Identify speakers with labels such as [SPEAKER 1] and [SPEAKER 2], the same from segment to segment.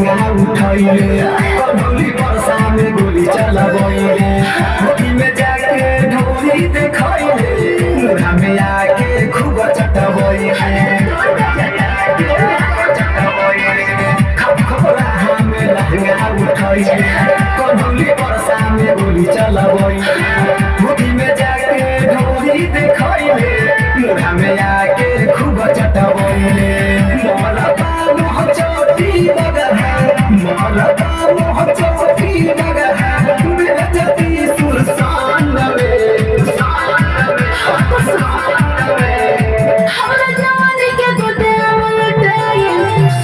[SPEAKER 1] लहंगा उठैले कबूली परसा में गोली चलबैले होली में जाके ढोली देखैले मुरा में आके खूब चटबैले खपखपरा में लहंगा उठैले कबूली परसा में गोली चलबैले होली में जाके ढोली देखैले मुरा में आके खूब चटबैले मलबा मोह चोटी बगहा मलबा मोह चोटी बगहा मेरा जदी सुरसान वे
[SPEAKER 2] हमरा जवानी के गोदाम लुटाए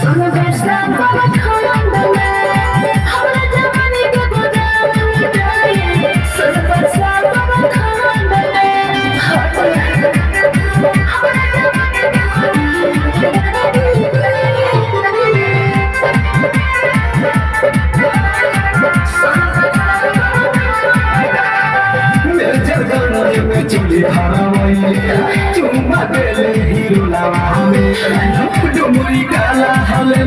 [SPEAKER 2] सुनो बेसा बाबा खानंद में हमरा जवानी के गोदाम लुटाए सुनो बेसा बाबा खानंद में
[SPEAKER 1] चुली चुम्मा देले हीरो लावा में डुमरी काला हले